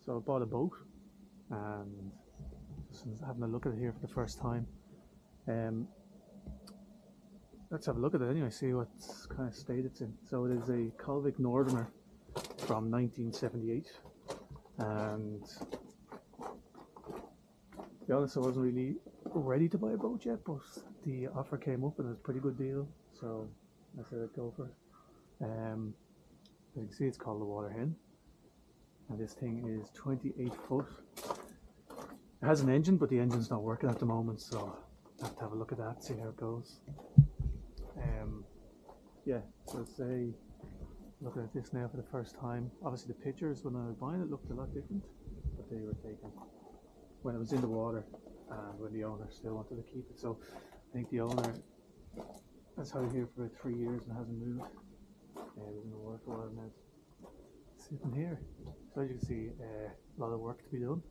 So I bought a boat and just having a look at it here for the first time. Let's have a look at it anyway, see what kind of state it's in. So it is a Colvic Northerner from 1978, and to be honest, I wasn't really ready to buy a boat yet, but the offer came up and it was a pretty good deal, so I said I'd go for it. As you can see, it's called the Water Hen, and this thing is 28 foot. It has an engine, but the engine's not working at the moment, so I have to have a look at that, see how it goes. Yeah, so say looking at this now for the first time. Obviously the pictures when I was buying it looked a lot different, but they were taken when it was in the water and when the owner still wanted to keep it. So I think the owner has had it here for about 3 years and hasn't moved. It was in the water for a while now. Sitting here, so as you can see, a lot of work to be done.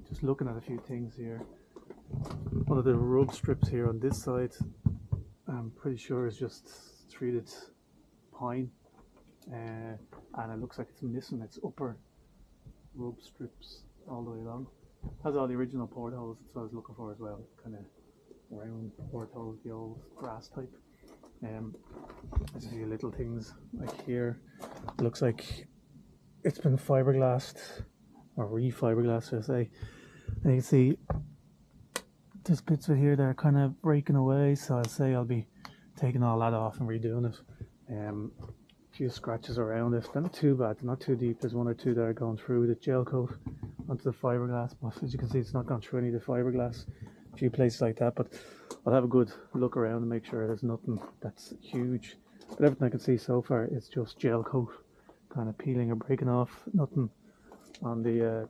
Just looking at a few things here. One of the rub strips here on this side, I'm pretty sure is just treated pine, and it looks like it's missing its upper rub strips all the way along. Has all the original portholes, that's what I was looking for as well, kind of round portholes, the old brass type. There's a few little things like here. It looks like it's been fiberglassed, or re-fiberglassed, should I say. And you can see there's bits of it here that are kind of breaking away, so I'll say I'll be taking all that off and redoing it. A few scratches around it. They're not too bad, they're not too deep. There's one or two that are going through the gel coat onto the fiberglass, but as you can see, it's not gone through any of the fiberglass. A few places like that, but I'll have a good look around and make sure there's nothing that's huge. But everything I can see so far is just gel coat, kind of peeling or breaking off. Nothing on the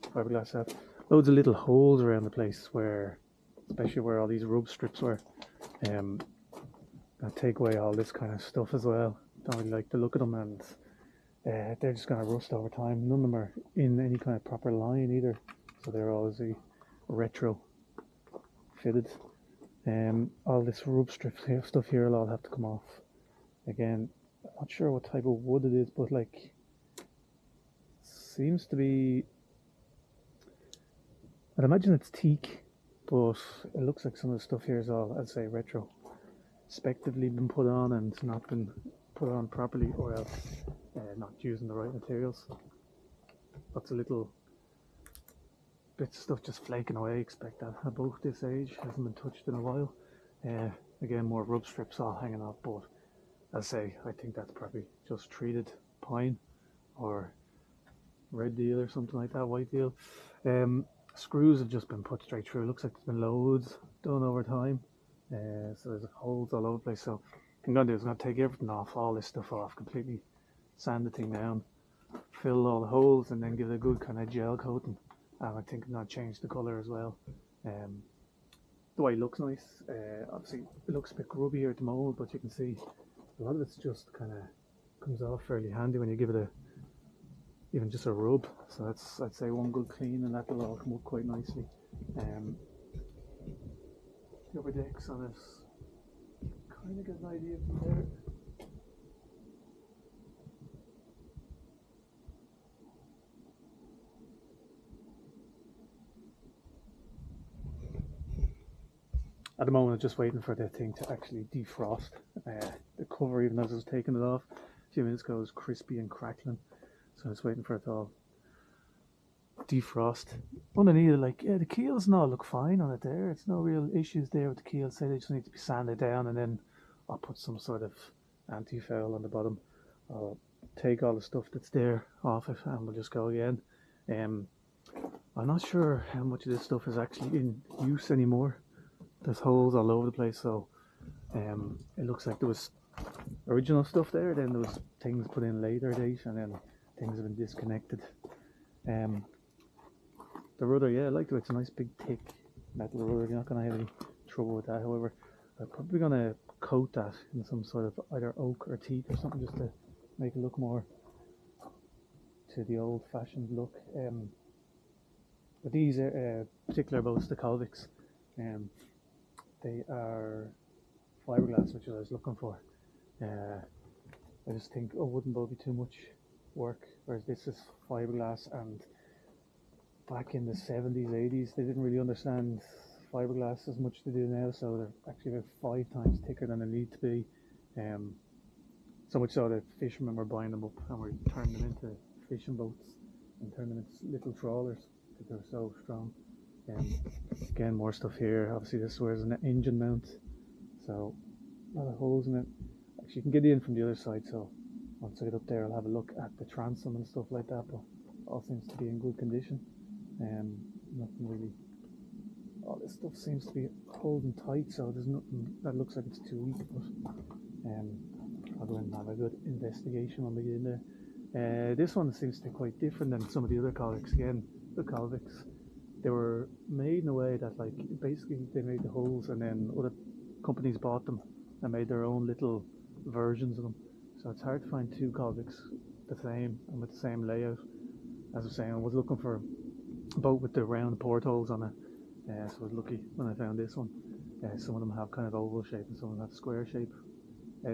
fiberglass stuff. Loads of little holes around the place where, especially where all these rub strips were. Gonna take away all this kind of stuff as well. Don't really like the look of them, and they're just gonna rust over time. None of them are in any kind of proper line either, so they're always retro fitted. All this rub strip stuff here will all have to come off. Again, I'm not sure what type of wood it is, but like, seems to be, I'd imagine it's teak, but it looks like some of the stuff here is all, I'd say, retro. Respectively been put on and not been put on properly, or else not using the right materials. Lots of little bits of stuff just flaking away. Expect that at boat this age, hasn't been touched in a while. Again, more rub strips all hanging off, but as I say, I think that's probably just treated pine or red deal or something like that, white deal. Screws have just been put straight through. Looks like there's been loads done over time. So there's holes all over the place. So what I'm going to do is I'm going to take everything off, all this stuff off, completely sand the thing down, fill all the holes, and then give it a good kind of gel coating. And I think I'm going to change the colour as well. The way it looks nice. Obviously it looks a bit grubby here at the moment, but you can see a lot of it's just kind of comes off fairly handy when you give it even just a rub. So that's, I'd say, one good clean, and that will all come up quite nicely. The upper decks on it, kind of get an idea from there. At the moment I'm just waiting for the thing to actually defrost. The cover, even as I was taking it off a few minutes ago, was crispy and crackling, so I was waiting for it to all defrost. Underneath, like, yeah, the keels and all look fine on it there. It's no real issues there with the keels. Say they just need to be sanded down, and then I'll put some sort of anti-foul on the bottom. I'll take all the stuff that's there off it and we'll just go again. I'm not sure how much of this stuff is actually in use anymore. There's holes all over the place, so it looks like there was original stuff there, then there was things put in later date, and then things have been disconnected. The rudder, yeah, I like it. It's a nice big thick metal rudder. You're not going to have any trouble with that. However, I'm probably going to coat that in some sort of either oak or teak or something, just to make it look more to the old-fashioned look. But these particular boats, the Colvics, they are fiberglass, which I was looking for. I just think a wooden boat would be too much work whereas this is fiberglass. And back in the 70s, 80s, they didn't really understand fiberglass as much as they do now, so they're actually about 5 times thicker than they need to be. So much so that fishermen were buying them up and were turning them into fishing boats and turning them into little trawlers because they're so strong. Again, more stuff here. Obviously, this was an engine mount, so a lot of holes in it. Actually, you can get in from the other side, so once I get up there, I'll have a look at the transom and stuff like that, but all seems to be in good condition. Nothing really. All this stuff seems to be holding tight, so there's nothing that looks like it's too weak, but I'll go in and have a good investigation when we get in there. This one seems to be quite different than some of the other Colvics. Again, the Colvics, they were made in a way that, like, basically they made the holes and then other companies bought them and made their own little versions of them. So it's hard to find two Colvics the same and with the same layout. As I was saying, I was looking for a boat with the round portholes on it. So I was lucky when I found this one. Some of them have kind of oval shape and some of them have square shape.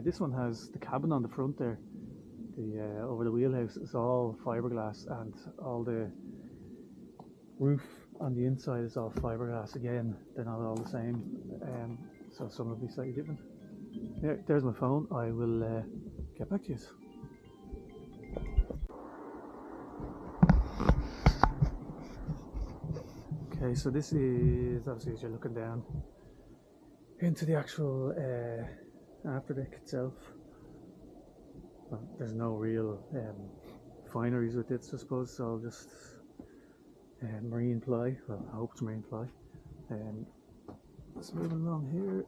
This one has the cabin on the front there. The over the wheelhouse is all fiberglass, and all the roof on the inside is all fiberglass. Again, they're not all the same, so some will be slightly different. There's my phone. I will get back to you. Okay, so this is obviously as you're looking down into the actual afterdeck itself. Well, there's no real fineries with it, I suppose, so I'll just marine ply. Well, I hope it's marine ply. Let's move along here.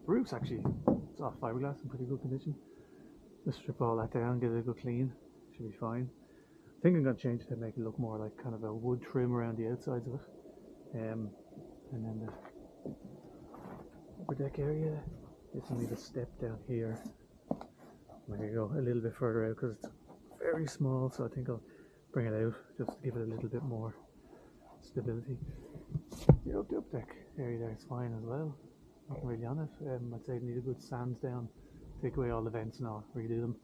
The roof's actually, it's all fiberglass in pretty good condition. Just strip all that down, get it a good clean, should be fine. I think I'm going to change it to make it look more like kind of a wood trim around the outsides of it. And then the upper deck area, it's only the step down here. I'm going to go a little bit further out because it's very small, so I think I'll bring it out just to give it a little bit more stability. The up deck area there is fine as well. Nothing really on it. I'd say it need a good sand down, take away all the vents and all, redo them.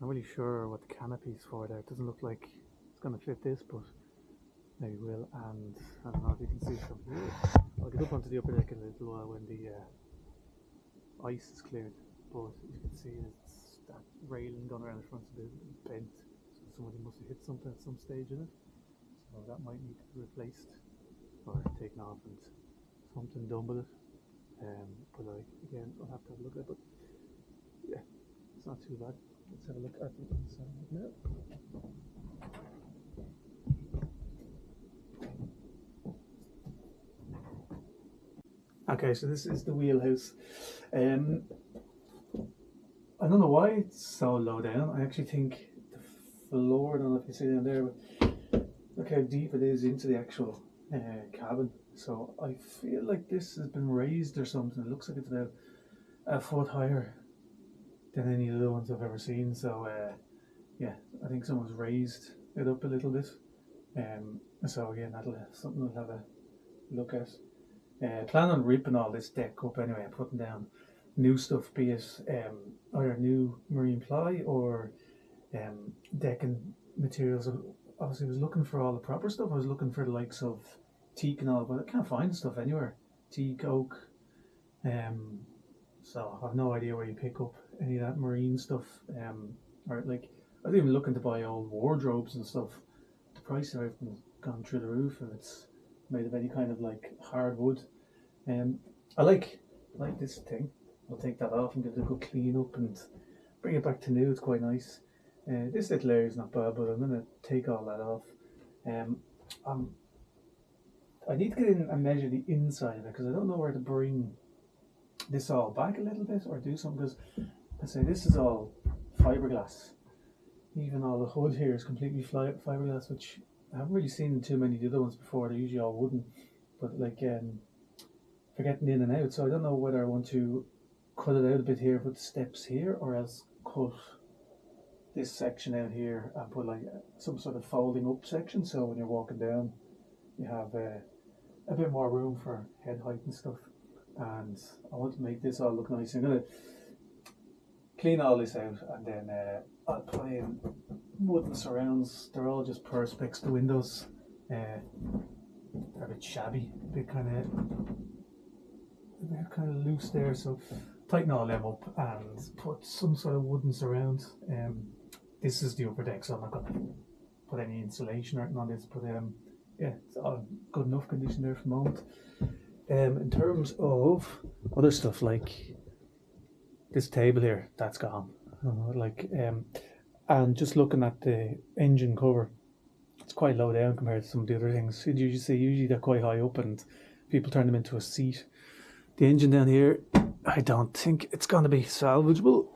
I'm not really sure what the canopy's for there. It doesn't look like it's going to fit this, but maybe will. And I don't know if you can see from here. I'll get up onto the upper deck in a little while when the ice is cleared. But you can see it's that railing going around the front's a bit bent, so somebody must have hit something at some stage in it. So that might need to be replaced or taken off and something done with it. But like, again, I'll have to have a look at it. But yeah, it's not too bad. Let's have a look at the inside now. Okay, so this is the wheelhouse. I don't know why it's so low down. I actually think the floor, I don't know if you see down there, but look how deep it is into the actual cabin. So I feel like this has been raised or something. It looks like it's about a foot higher than any of the other ones I've ever seen. So yeah, I think someone's raised it up a little bit. So again, that'll something we'll have a look at. Plan on ripping all this deck up anyway and putting down new stuff, be it either new marine ply or decking materials. Obviously I was looking for all the proper stuff. I was looking for the likes of teak and all, but I can't find the stuff anywhere. Teak, oak, so I have no idea where you pick up any of that marine stuff. Or like, I was even looking to buy old wardrobes and stuff. The price of everything's gone through the roof, and it's made of any kind of like hardwood. I like this thing. I'll take that off and give it a good clean up and bring it back to new. It's quite nice. This little area is not bad, but I'm going to take all that off. I need to get in and measure the inside of it because I don't know where to bring this all back a little bit or do something, because I say this is all fiberglass. Even all the hood here is completely fiberglass, which I haven't really seen in too many of the other ones before. They're usually all wooden, but like for getting in and out. So I don't know whether I want to cut it out a bit here, put the steps here, or else cut this section out here and put like some sort of folding up section, so when you're walking down you have a bit more room for head height and stuff. And I want to make this all look nice. I'm going to clean all this out and then I'll put in wooden surrounds. They're all just perspex. The windows, they're a bit shabby, a bit kind of loose there. So tighten all them up and put some sort of wooden surround. This is the upper deck, so I'm not gonna put any insulation or anything on this. But yeah, it's all good enough condition there for the moment. In terms of other stuff like this table here, that's gone. And just looking at the engine cover, it's quite low down compared to some of the other things. Usually they're quite high up and people turn them into a seat. The engine down here, I don't think it's going to be salvageable.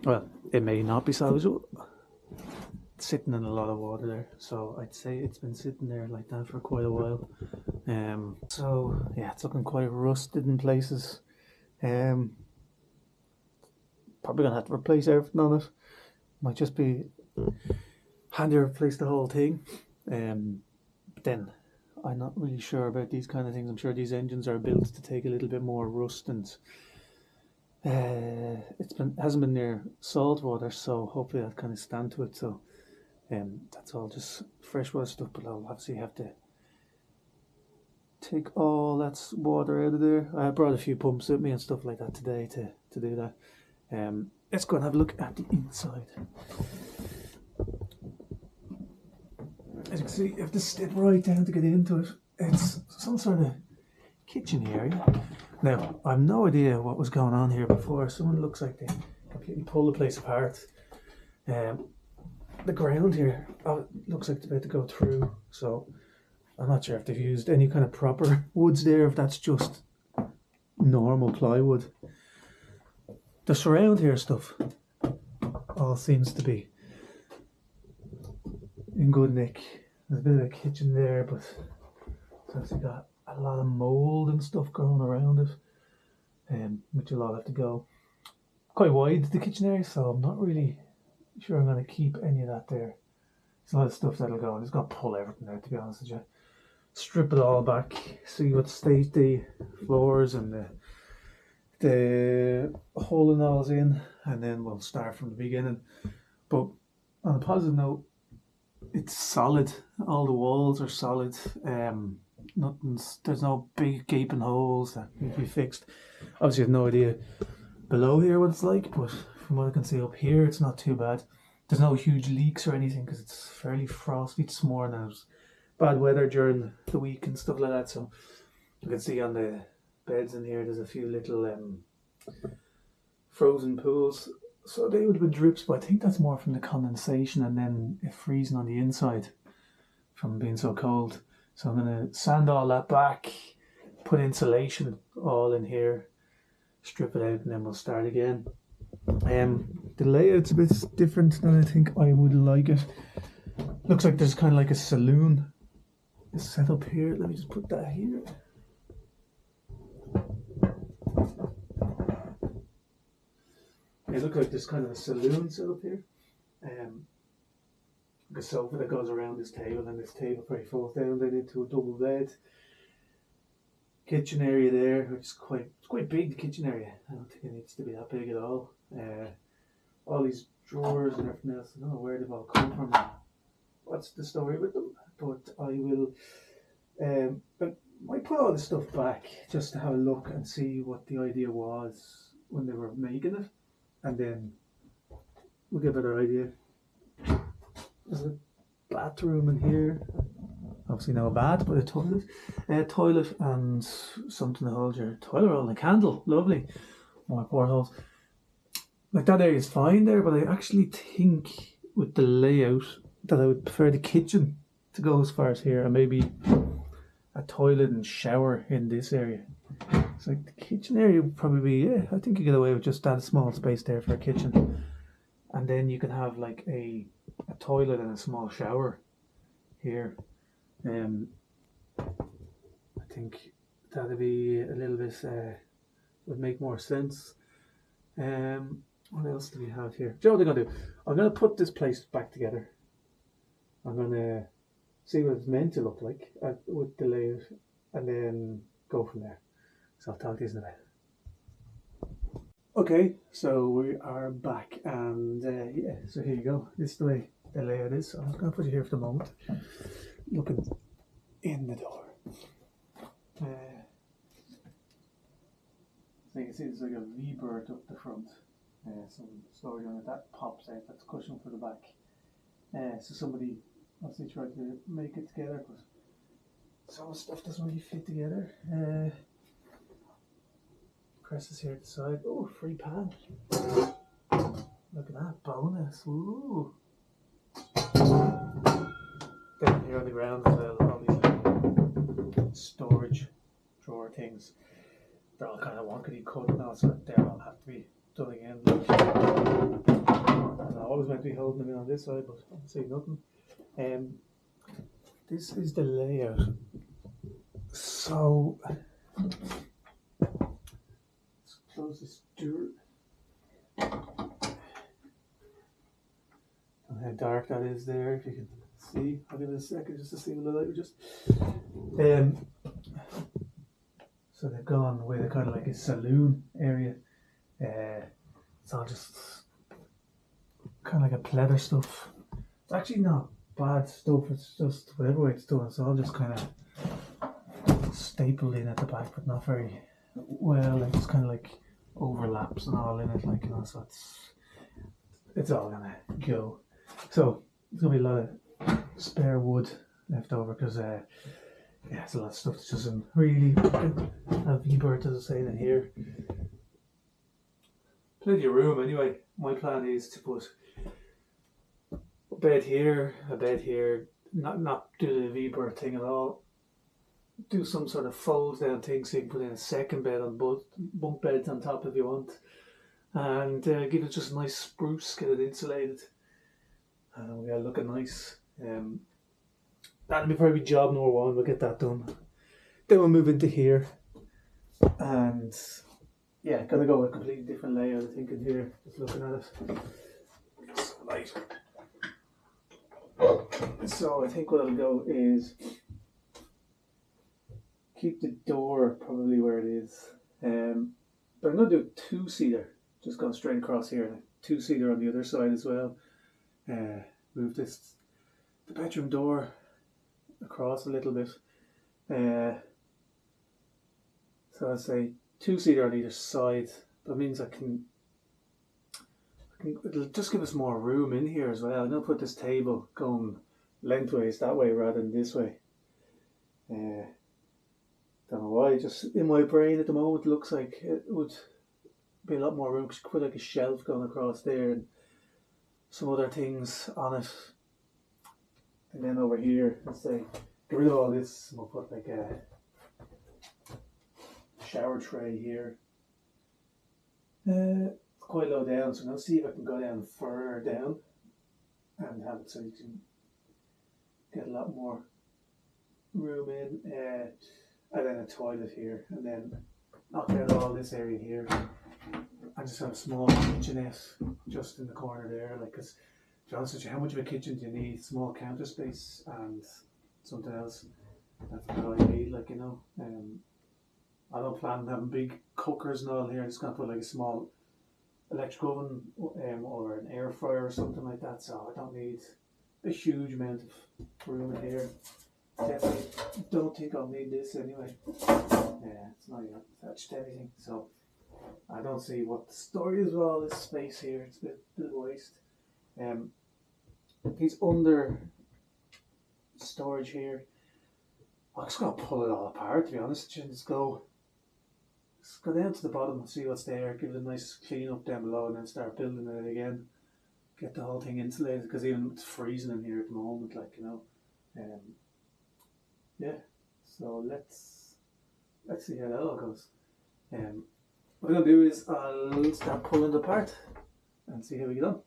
Well, it may not be salvageable. It's sitting in a lot of water there, so I'd say it's been sitting there like that for quite a while. So yeah, it's looking quite rusted in places. Probably gonna have to replace everything on it. Might just be handy to replace the whole thing. But then I'm not really sure about these kind of things. I'm sure these engines are built to take a little bit more rust, and hasn't been near salt water, so hopefully that kind of stand to it. So that's all just freshwater stuff, but I'll obviously have to take all that water out of there. I brought a few pumps with me and stuff like that today to do that. Let's go and have a look at the inside. As you can see, you have to step right down to get into it. It's some sort of kitchen area. Now, I've no idea what was going on here before. Someone looks like they completely pulled the place apart. The ground here looks like it's about to go through, so I'm not sure if they've used any kind of proper woods there, if that's just normal plywood. The surround here stuff all seems to be in good nick. There's a bit of a kitchen there, but it's actually got a lot of mould and stuff growing around it, which will all have to go. Quite wide, the kitchen area, so I'm not really sure I'm going to keep any of that there. There's a lot of stuff that'll go. I'm just going to pull everything out, to be honest with you. Strip it all back, see what state the floors and the hole and all's in, and then we'll start from the beginning. But on a positive note, it's solid. All the walls are solid. There's no big gaping holes that need to be fixed. Obviously I have no idea below here what it's like, but from what I can see up here, it's not too bad. There's no huge leaks or anything because it's fairly frosty this morning. It was bad weather during the week and stuff like that, so you can see on the beds in here there's a few little frozen pools, so they would have been drips, but I think that's more from the condensation and then it freezing on the inside from being so cold. So I'm going to sand all that back, put insulation all in here, strip it out, and then we'll start again. The layout's a bit different than I think I would like it. Looks like there's kind of like a saloon set up here. Let me just put that here. It looks like there's kind of a saloon set up here. Like a sofa that goes around this table, and this table probably falls down then into a double bed. Kitchen area there, which is quite big. The kitchen area, I don't think it needs to be that big at all. All these drawers and everything else, I don't know where they've all come from. What's the story with them? But I will. But I put all this stuff back just to have a look and see what the idea was when they were making it, and then we'll get a better idea. There's a bathroom in here. Obviously no bath, but a toilet and something to hold your toilet roll and a candle. Lovely. More portholes. Like that area is fine there, but I actually think with the layout that I would prefer the kitchen to go as far as here, and maybe a toilet and shower in this area. It's like the kitchen area would probably be, yeah, I think you get away with just that small space there for a kitchen. And then you can have like a toilet and a small shower here. I think that'd be a little bit, would make more sense. What else do we have here? Do you know what I'm going to do? I'm going to put this place back together. I'm going to see what it's meant to look like with the layout, and then go from there. So I'll talk to you in a bit. Okay, so we are back, and yeah, so here you go. This is the way the layout is. I'm just going to put you here for the moment, looking in the door. So you can see there's like a V-bird up the front. Some story on it that pops out. That's cushion for the back. So somebody obviously tried to make it together, but some stuff doesn't really fit together. Presses here at the side. Oh, free pan. Look at that, bonus. Ooh. Down here on the ground as well, all these little storage drawer things. They're all kind of wonkily cut now, so they all have to be done again. And I was meant to be holding them in on this side, but I don't see nothing. This is the layout. So let's close this door. And how dark that is there, if you can see. I'll give it a second just to see what the light would just. So they've gone with a kind of like a saloon area. It's all just kind of like a pleather stuff. It's actually not bad stuff, it's just whatever way it's done. It's all just kind of stapled in at the back, but not very well. Like it's kind of like overlaps and all in it, like, you know, so it's all gonna go. So there's gonna be a lot of spare wood left over because yeah, it's a lot of stuff that doesn't really have V-bird, as I was saying, in here. Plenty of room anyway. My plan is to put a bed here, not do the V-bird thing at all. Do some sort of fold down thing so you can put in a second bed on both bunk beds on top if you want, and give it just a nice spruce, get it insulated, and we are looking nice. That'll be probably job number one. We'll get that done. Then we'll move into here, and yeah, gonna go with a completely different layout. I think in here, just looking at it. It's light. So I think what I'll go is keep the door probably where it is. But I'm going to do a two-seater. Just go straight across here. And a two-seater on the other side as well. Move the bedroom door across a little bit. So I'll say two-seater on either side. That means it'll just give us more room in here as well. I'm going to put this table going lengthways that way rather than this way. Don't know why, just in my brain at the moment looks like it would be a lot more room because you could put like a shelf going across there and some other things on it. And then over here, let's say, get rid of all this, and we'll put like a shower tray here. It's quite low down, so I'm going to see if I can go down further down and have it so you can get a lot more room in. And then a toilet here, and then knock out all this area here. I just have a small kitchenette just in the corner there. Like, cause to be honest with you, how much of a kitchen do you need? Small counter space and something else. That's what I need, like, you know. I don't plan on having big cookers and all here. I'm just gonna put like a small electric oven or an air fryer or something like that. So I don't need a huge amount of room in here. Definitely don't think I'll need this anyway. Yeah, it's not even attached to anything, so I don't see what the story is with all this space here. It's a bit of a waste. These under storage here, I'm just gonna pull it all apart, to be honest. Just go down to the bottom and see what's there. Give it a nice clean up down below, and then start building it again. Get the whole thing insulated because even it's freezing in here at the moment, like, you know. Yeah, so let's see how that all goes. What I'm gonna do is I'll start pulling it apart and see how we get on.